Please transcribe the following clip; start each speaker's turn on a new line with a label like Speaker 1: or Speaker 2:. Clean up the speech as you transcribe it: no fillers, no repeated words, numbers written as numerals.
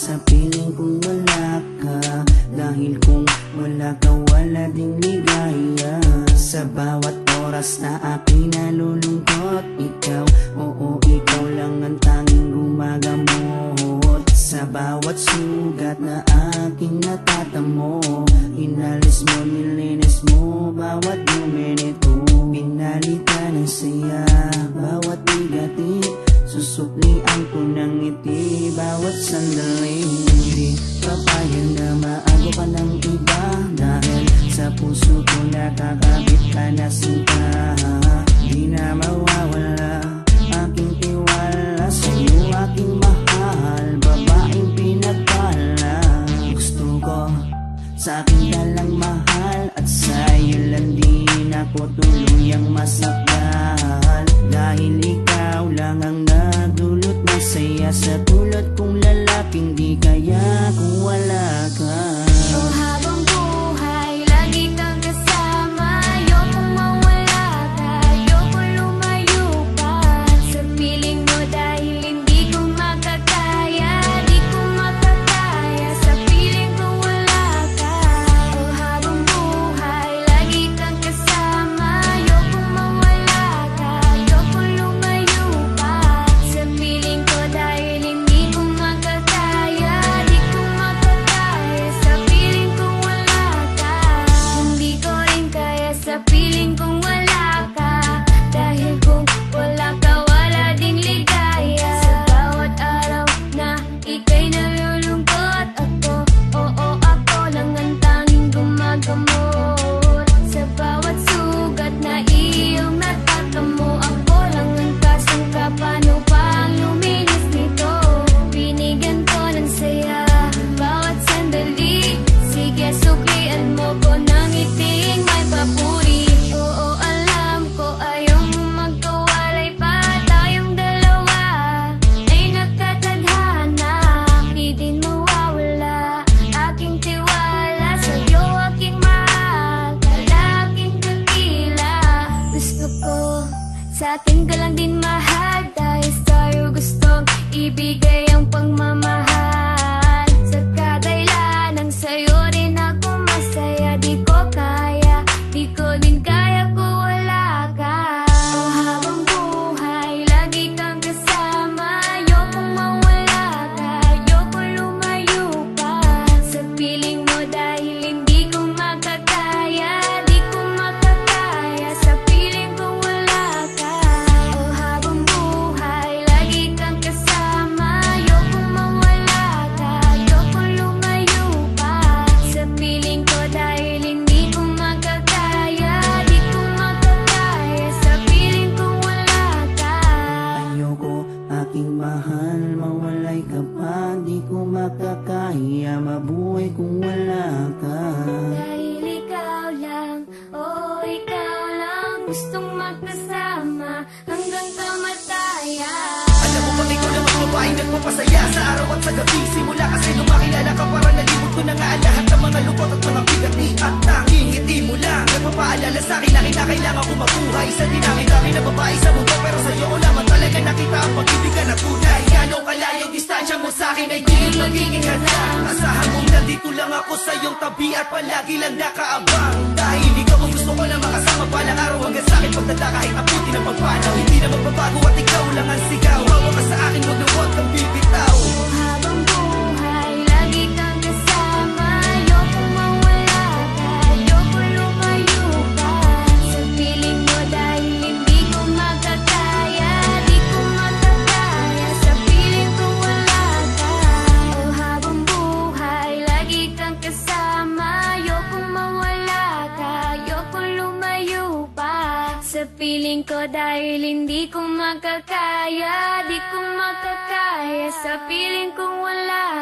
Speaker 1: sa piling kong wala ka. Dahil kung wala ka, wala ding ligaya. Sa bawat oras na aking nalulungkot, ikaw, oo, ikaw lang ang tanging gumagamot. Sa bawat sugat na aking natatamo, inalis mo, nilinis mo bawat minuto. Pinalitan ng saya bawat bigatin, susuklian ko ng ngiti bawat sandali. Hindi papayag na maago ka ng iba, dahil sa puso ko nakakabit ka na sinta. Di na mawawala aking tiwala sa'yo, aking mahal, babaeng pinagpala. Gusto ko sa akin ka lang mahal, at sa'yo lang din ako tuluyang masakal. Dahil ikaw lang ang nagdulot ng saya sa tulad kong lalaking di kaya kung wala ka.
Speaker 2: Oh, habang buhay, lagi kang kasama. Ayokong mawala ka, ayokong lumayo pa sa piling mo, dahil hindi ko makakaya, di ko makakaya sa piling ko wala ka. Oh, habang buhay, lagi kang kasama. Ayokong mawala ka, ayokong lumayo pa sa piling ko, dahil hindi ko makakaya, di ko makakaya sa piling ko wala ka. Hindi ko rin kaya sa piling kong wala ka, dahil kung wala ka, wala ding ligaya. Sa bawat araw na ika'y nalulungkot, ako, oo, ako lang ang tanging gumagamot. Sa bawat sugat na iyong natatamo, ako lang ang kasangka. Paano pa ang luminis nito? Binigyan ko ng saya bawat sandali. Sige, suklian mo ko ng iting may papuri. Oo, alam ko ayaw mo magkawalay pa, tayong dalawa ay nagkatadhana. Di din mawawala aking tiwala sa'yo, aking mahal, lalaking dakila. Gusto ko sa akin ka lang din mahal, dahil sa'yo gustong ibigay ang pagmamahal. Sa kadailan ng sa'yo rin ako masaya, di ko kaya, di ko din kaya kung wala ka. Oh, habang buhay, lagi kang kasama. Ayokong mawala ka, ayokong lumayo pa sa piling mo, dahil hindi ko makakaya, di ko makakaya sa piling ko wala ka. Oh, habang buhay, lagi kang kasama. Ayokong mawala ka, ayokong lumayo pa sa piling ko, dahil hindi ko makakaya, di ko makakaya sa piling ko wala ka.
Speaker 1: Ayoko, aking mahal, mawalay ka pa. Di ko makakaya mabuhay kung wala ka.
Speaker 2: Dahil ikaw lang, oh ikaw lang, gustong magkasama hanggang kamatayan.
Speaker 3: Alam mo bang ikaw lang ang babaeng nagpapasaya sa araw at sa gabi? Simula kasi nung makilala ka, para nalimot ko na nga ang lahat ng mga lungkot at mga bigat ni at tanging ngiti mo lang nagpapaalala sa'kin na kinakailangan ko mabuhay sa dinami-dami na babae sa mundo. Pero sa'yo ko lamang talaga nakita ang pag-ibig ka na tunay. Gano'ng kalayong distansya mo sa'kin ay tingin magiging handa. Asahan mong nandito lang ako sa iyong tabi at palagi lang nakaabang. Dahil ikaw ang gusto ko na makasama palang araw hanggang sa'kin pagtanda, kahit abuti ng pagpanaw. Hindi na magbabago at ikaw lang ang sigaw. Hawa ka sa akin, huwag na huwag kang bibitaw.
Speaker 2: Oh, habang buhay, lagi kang kasama. Ayokong mawala ka, ayokong lumayo pa sa piling mo, dahil hindi ko makakaya, di ko makakaya sa piling ko wala ka. Oh, habang buhay, lagi kang kasama. Ayokong mawala ka, ayokong lumayo pa sa piling ko, dahil hindi ko makakaya, di ko makakaya sa piling kong wala